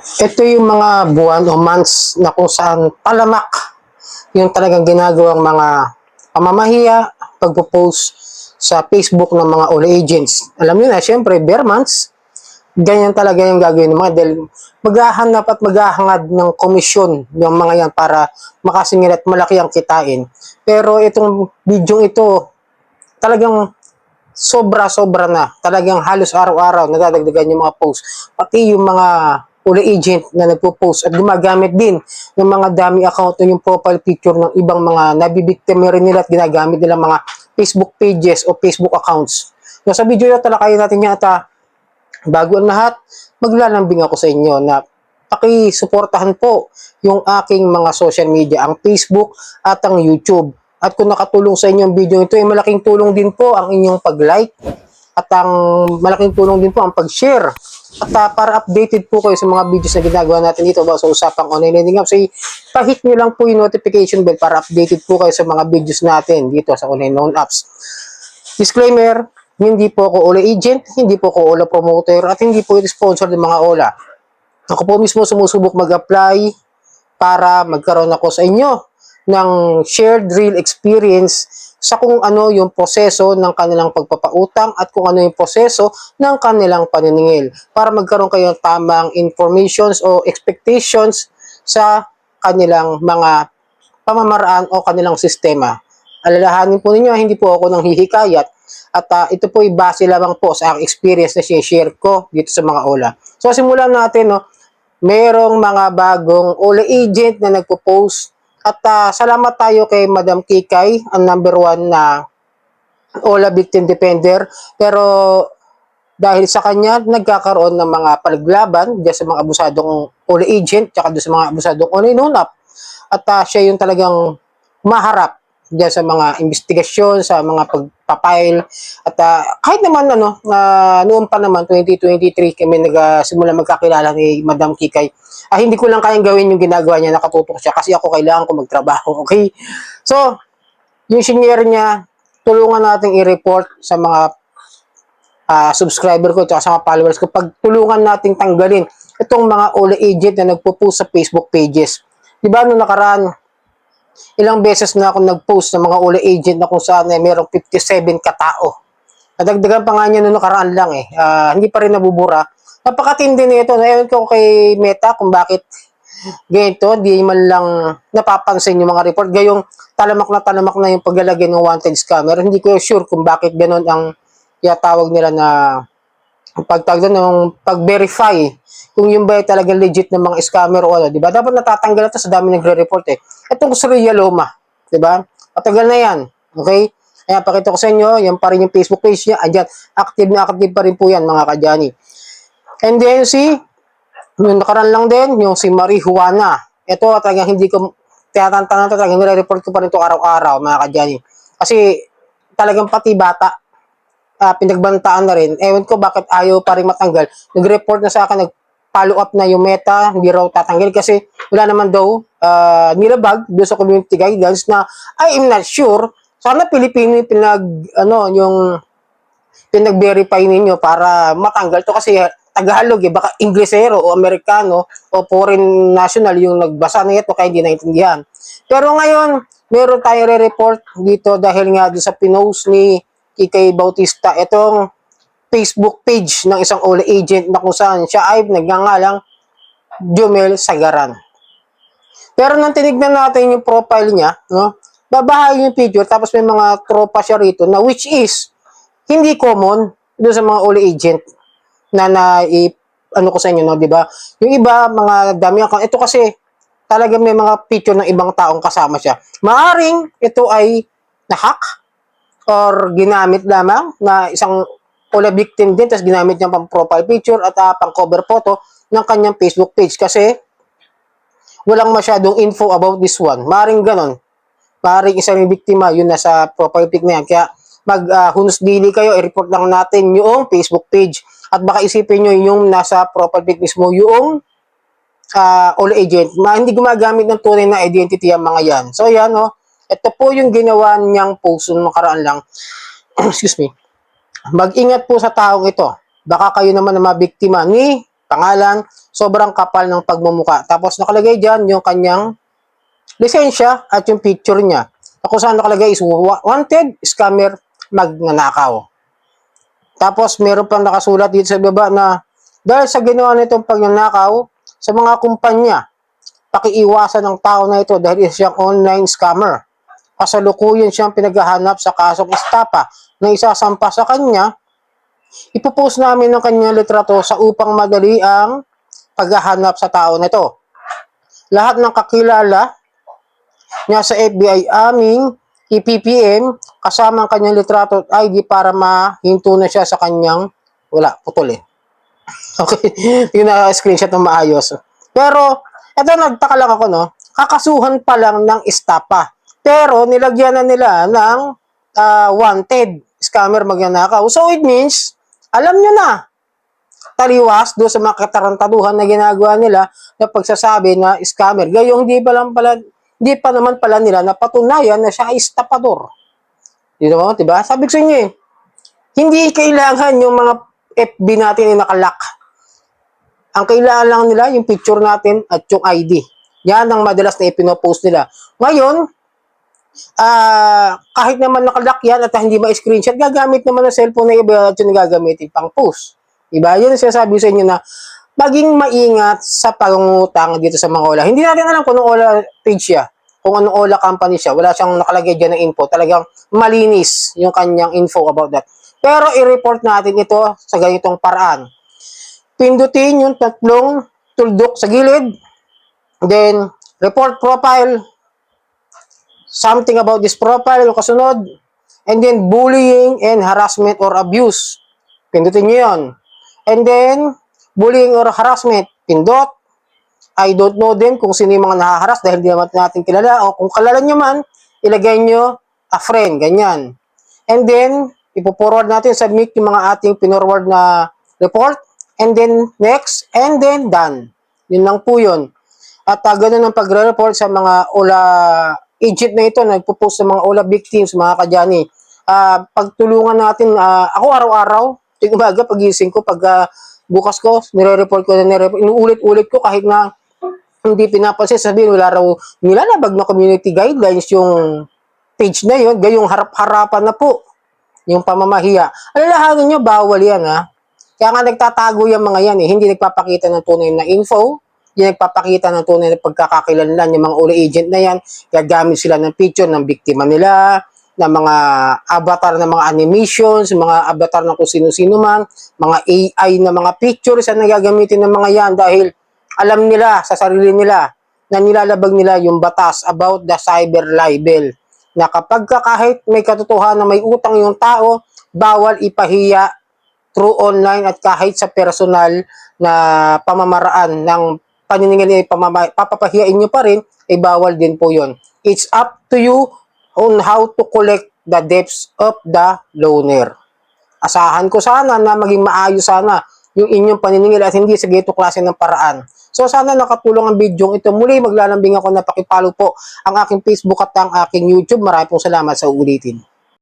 Ito yung mga buwan o months na kung saan talamak yung talagang ginagawang mga pamamahiya, pagpo-post sa Facebook ng mga all agents. Alam niyo na, syempre, bare months, ganyan talaga yung gagawin ng mga dahil maghahanap at maghahangad ng komisyon yung mga yan para makasingil at malaki ang kitain. Pero itong video ito, talagang sobra-sobra na. Talagang halos araw-araw nadadagdagan yung mga post. Pati yung mga uli agent na nagpo-post at gumagamit din ng mga dummy account o yung profile picture ng ibang mga nabibiktima rin nila at ginagamit nila mga Facebook pages o Facebook accounts. So, sa video na talakayin natin yan at bago ang lahat, maglalambing ako sa inyo na pakisuportahan po yung aking mga social media, ang Facebook at ang YouTube. At kung nakatulong sa inyo ang video ito, ay malaking tulong din po ang inyong pag-like at ang malaking tulong din po ang pag-share. At para updated po kayo sa mga videos na ginagawa natin dito sa usapang online lending apps, ay pahit nyo lang po yung notification bell para updated po kayo sa mga videos natin dito sa online loan apps. Disclaimer, hindi po ako OLA agent, hindi po ako OLA promoter, at hindi po sponsor ng mga OLA. Ako po mismo sumusubok mag-apply para magkaroon ako sa inyo ng shared real experience sa kung ano yung proseso ng kanilang pagpapautang at kung ano yung proseso ng kanilang paniningil para magkaroon kayo ng tamang informations o expectations sa kanilang mga pamamaraan o kanilang sistema. Alalahanin po ninyo, hindi po ako nang hihikayat at ito po ay base lamang po sa aking experience na share ko dito sa mga OLA. So simulan natin, no, merong mga bagong OLA agent na nagpo-post at salamat tayo kay Madam Kikay, ang number 1 na OLA victim defender. Pero dahil sa kanya, nagkakaroon ng mga palaglaban dyan sa mga abusadong OLA agent tsaka dyan sa mga abusadong online loan app. At siya yung talagang maharap dyan sa mga investigasyon, sa mga pagpapile. At kahit naman noon pa naman, 2023, kami nagsimula magkakilala ni Madam Kikay. Hindi ko lang kayang gawin yung ginagawa niya, nakatutok siya kasi ako kailangan ko magtrabaho, okay? So, yung senior niya, tulungan natin i-report sa mga subscriber ko at sa mga followers ko. Pagtulungan natin tanggalin itong mga OLA agent na nagpo-post sa Facebook pages. Diba nung nakaraan, ilang beses na ako nag-post ng mga OLA agent na kung saan merong 57 katao. Nadagdagan pa nga niya nung nakaraan lang hindi pa rin nabubura. Napakatindi nito. Ewan ko kay Meta kung bakit ganito, di man lang napapansin yung mga report. Gayong talamak na yung paglalagay ng wanted scammer. Hindi ko sure kung bakit ganon ang tawag nila na pagtawag ng pag-verify kung yung ba talaga legit ng mga scammer o ano, di ba? Dapat natatanggal ito sa dami nagre-report Itong Surya Loma, di ba? Matagal na yan, okay? Ayan, pakita ko sa inyo, yan pa rin yung Facebook page niya. Ayan, active na active pa rin po yan, mga kadyani. And then yung nakaraan lang din, yung si Marie Juana. Ito talagang hindi ko tinatantanan ito, talagang nire-report ko pa rin ito araw-araw, mga kadyani. Kasi talagang pati bata, pinagbantaan na rin. Ewan ko bakit ayaw pa rin matanggal. Nag-report na sa akin, nag-follow up na yung Meta, hindi raw tatanggal kasi wala naman daw nilabag doon sa community guidance na I am not sure. Sana Pilipino yung pinag-verify ninyo para matanggal to kasi Tagalog baka Inglesero o Amerikano o foreign national yung nagbasa na ito kaya hindi naintindihan. Pero ngayon, meron tayo re-report dito dahil nga doon sa pinost ni Kikay Bautista, itong Facebook page ng isang OLA agent na kung saan siya ay nagngangalang Jumel Sagaran. Pero nang tinignan natin yung profile niya, no, babahay yung picture tapos may mga tropa siya rito na which is hindi common doon sa mga OLA agent ano ko sa inyo, no, di ba? Yung iba, mga dami account. Ito kasi talaga may mga picture ng ibang taong kasama siya. Maaring ito ay na-hack or ginamit lamang na isang OLA victim din tapos ginamit niya pang profile picture at pang cover photo ng kanyang Facebook page kasi walang masyadong info about this one. Maring ganon. Maring isang biktima yun nasa profile pic na yan. Kaya hunos-dili kayo, i-report lang natin yung Facebook page. At baka isipin nyo yung nasa profile pic mismo yung OLA agent. Hindi gumagamit ng tunay na identity ang mga yan. So yan, ito po yung ginawa niyang post nung nakaraan lang. Excuse me. Mag-ingat po sa taong ito. Baka kayo naman na mabiktima ni pangalan, sobrang kapal ng pagmumuka. Tapos nakalagay dyan yung kanyang lisensya at yung picture niya. Kung saan nakalagay is wanted, scammer, magnanakaw. Tapos meron pang nakasulat dito sa baba na dahil sa ginawa nitong pagnanakaw sa mga kumpanya, pakiiwasan ng tao na ito dahil isa siyang online scammer. Kasalukuyan siyang pinaghahanap sa kasong estapa na isasampa sa kanya. Ipopost namin ng kanyang litrato sa upang madali ang paghahanap sa tao na ito. Lahat ng kakilala niya sa FBI aming i-PPM kasama ang kanyang litrato at ID para mahinto na siya sa kanyang putol eh. Okay, yung na-screenshot ng maayos. Pero, eto nagtaka lang ako, no? Kakasuhan pa lang ng estapa. Pero, nilagyan na nila ng wanted, scammer, magnanakaw. So, it means, alam nyo na, taliwas doon sa mga katarantaduhan na ginagawa nila na pagsasabi na scammer. Gayong hindi pa naman pala nila napatunayan na siya ay estapador. Diba? Sabi ko sa inyo eh, hindi kailangan yung mga FB natin ay nakalock. Ang kailangan lang nila yung picture natin at yung ID. Yan ang madalas na ipinopost nila. Ngayon, kahit naman nakalock yan at hindi ma-screenshot, gagamit naman ng cellphone na iba at yung gagamitin pang post. Diba? Yun ang sinasabi sa inyo na maging maingat sa pangungutang dito sa mga OLA. Hindi natin alam kung anong OLA page siya, kung anong OLA company siya. Wala siyang nakalagay dyan ng info. Talagang malinis yung kanyang info about that. Pero i-report natin ito sa ganitong paraan. Pindutin yung tatlong tuldok sa gilid. Then, report profile. Something about this profile, yung kasunod. And then, bullying and harassment or abuse. Pindutin nyo yun. And then, bullying or harassment, pindot. I don't know din kung sino yung mga nahaharas dahil di naman natin kilala. O kung kalala nyo man, ilagay nyo a friend, ganyan. And then, ipo-forward natin, submit yung mga ating pinorward na report. And then, next, and then, done. Yun lang po yun. At ganun ang pagre-report sa mga OLA agent na ito, nagpo-post sa mga OLA victims, mga kadyani. Pagtulungan natin, ako araw-araw, umaga, pagising ko, bukas ko, nire-report ko na inuulit-ulit ko kahit na hindi pinapansin, sabihin, wala raw nilalabag na community guidelines yung page na yun, gayong harap-harapan na po yung pamamahiya. Alalahanin nyo, bawal yan ha. Kaya nga nagtatago yung mga yan eh, hindi nagpapakita ng tunay na info, hindi nagpapakita ng tunay na pagkakakilanlan yung mga OLA agent na yan, gagamit sila ng picture ng biktima nila, ng mga avatar ng mga animations, mga avatar ng kung sino-sino man, mga AI na mga pictures na nagagamitin ng mga yan dahil alam nila sa sarili nila na nilalabag nila yung batas about the cyber libel na kapag kahit may katotohanan na may utang yung tao, bawal ipahiya through online at kahit sa personal na pamamaraan ng paniningil papapahiyain nyo pa rin, ay bawal din po yon. It's up to you on how to collect the debts of the loaner. Asahan ko sana na maging maayos sana yung inyong paniningil at hindi sa ganito klase ng paraan. So sana nakatulong ang video ito. Muli maglalambing ako na pakipalo po ang aking Facebook at ang aking YouTube. Maraming pong salamat sa uulitin.